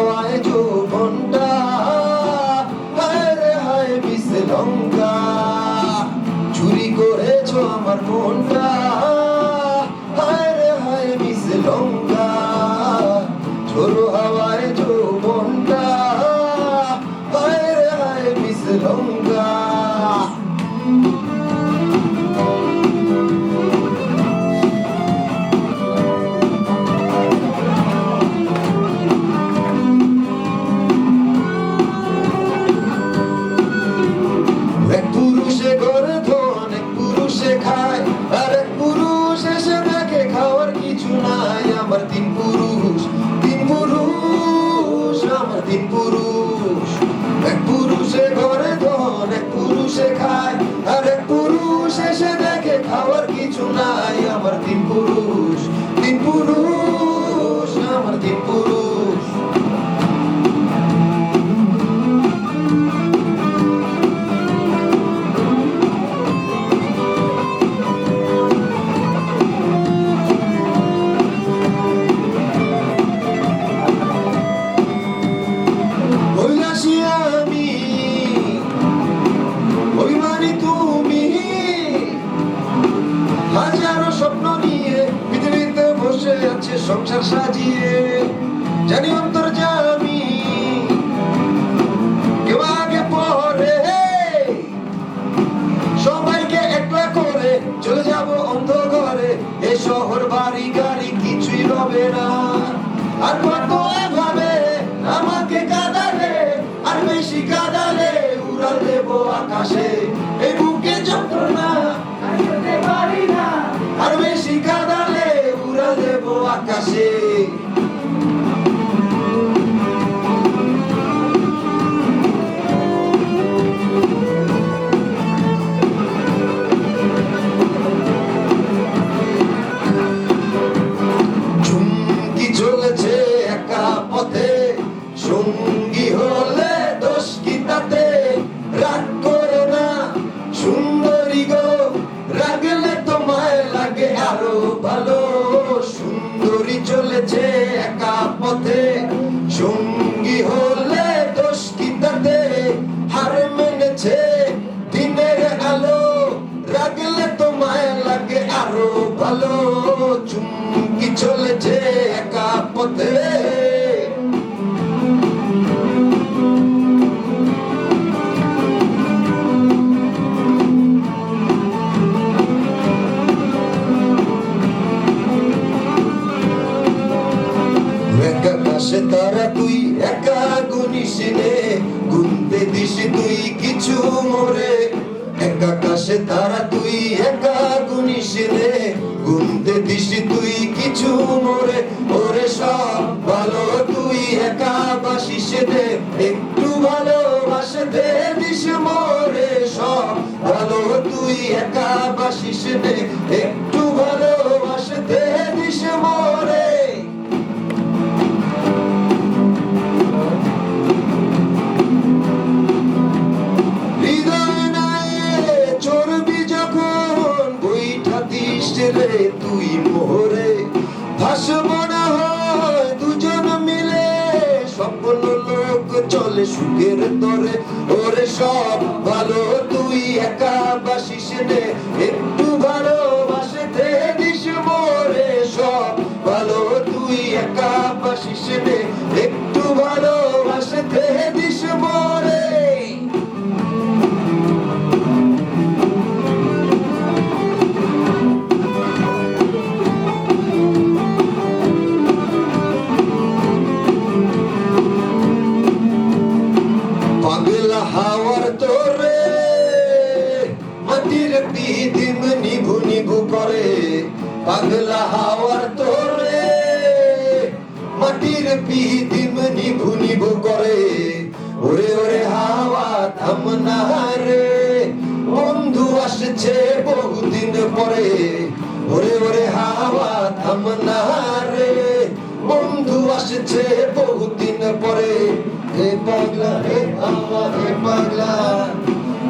হাওয়ায় যৌবনটা হায় রে হায় বিশলঙ্কা চুরি করেছো আমার মনটা হায় রে হায় বিশলঙ্কা ঝোড়ো হাওয়ায় যৌবনটা হায় রে হায় বিশলঙ্কা আমার তিন পুরুষ আমার তিন পুরুষ এক পুরুষে ঘরে ধন এক পুরুষে খায় আর এক পুরুষ এসে দেখে খাওয়ার কিছু নাই আমার তিন পুরুষ আমার তিন পুরুষ হাজারো স্বপ্ন নিয়ে পৃথিবীতে বসে আছে সংসার সাজিয়ে জানি অন্তর জানি কেউ আগে পরে সবাইকে একলা করে চলে যাব অন্ধ ঘরে এ শহর বাড়ি গাড়ি কিছুই রবে না আর কত ভাবে আমাকে কাঁদালে আর বেশি কাঁদালে উড়াল দেব আকাশে এই বুকে যন্ত্রণা আর বেশি কাঁদালে উড়া দেব আকাশে চুমকি চলেছে একা পথে সঙ্গী হলে দোষ কি তাতে রাগ করো না সুন্দরী গো রাগলে তোমায় লাগে আরো ভালো সুন্দরী চলেছে একা পথে সঙ্গী হলে দোষ কি তাতে হার মেনেছে দিনের আলো রাগলে তোমায় লাগে আরো ভালো চুমকি চলেছে একা পথে আকাশে তারা তুই একা গুনিস নে গুনতে দিস তুই কিছু মোরে এক আকাশে তারা তুই একা গুনিস নে গুনতে দিস তুই কিছু মোরে ওরে সব ভালো তুই একা বাসিস নে একটু ভালোবাসতে দিস মোরে সব ভালো তুই একা বাসিস নে একটু ভালোবাসতে দিস মোরে রে তুই মোরে ভাসব না হয় দুজন মিলে স্বপ্ন লোক চলে সুখের তরে ওরে সব ভালো তুই একা বাসিস নে একটু ভালোবাসতে দিস মোরে সব ভালো তুই একা বাসিস নে একটু ভালোবাসতে দিস মোরে পাগলা হাওয়ার তোরে মাটির পিদিম নিভু নিভু করে পাগলা হাওয়ার তোরে মাটির পিদিম নিভু নিভু করে ওরে ওরে হাওয়া থাম না রে বন্ধু আসছে বহুদিন পরে ওরে ওরে হাওয়া থাম না রে বন্ধু আসছে বহুদিন পরে হে পাগলা হে হাওয়া হে পাগলা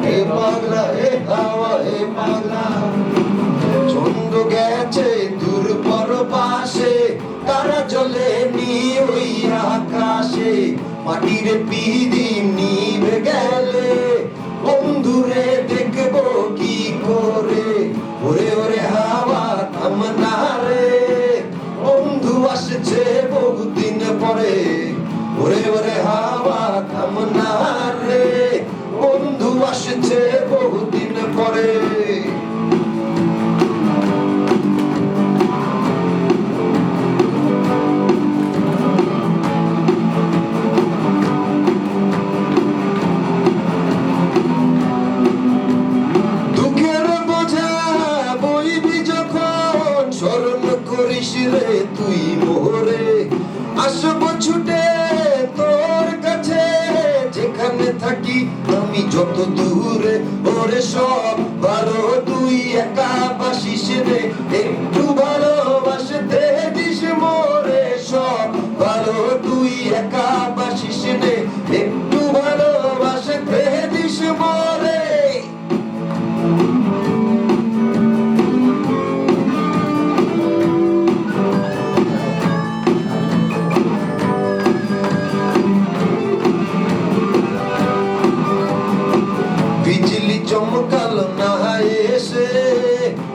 হে পাগলা হে হাওয়া হে পাগলা চন্দ্র গেছে দূর পর পাশে তারা জ্বলে নি ওই আকাশে মাটির পিদিম নিভে গেলে বন্ধুরে দেখবো কি করে ওরে ওরে হাওয়া থামনা রে বন্ধু আসছে বহুদিন পরে ওরে ওরে হাওয়া থামনা রে বন্ধু আসছে বহুদিন পরে স্মরণ করিস রে তুই মোরে আসবো ছুটে তোর কাছে যেখানে থাকি আমি যত দূরে ওরে সব ভালো তুই একা বাসিস রে একটু ভালোবাসতে দিস মোরে সব ভালো তুই একা বাসিস রে একটু ভালোবাসতে দিস মোরে বিজলি চমকালো না এসে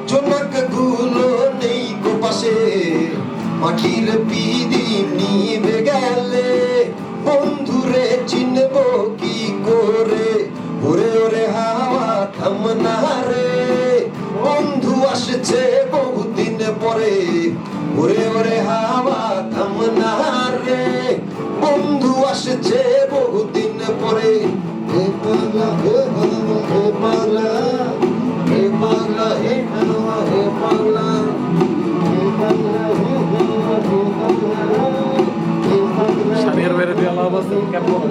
জোনাক গুলো নেই গো পাশে মাটির পিদিম নিভে গেলে বন্ধুরে চিনবো কি করে ওরে ওরে হাওয়া থামনা রে বন্ধু আসছে বহুদিন পরে ওরে ওরে হাওয়া থামনা রে বন্ধু আসছে বহুদিন পরে হে পাগলা হে পাগলা হে পাগলা হে পাগলা হে পাগলা হে পাগলা হে পাগলা হে পাগলা শাড়ির বেরে দিয়ে আলাপ আছে কেমন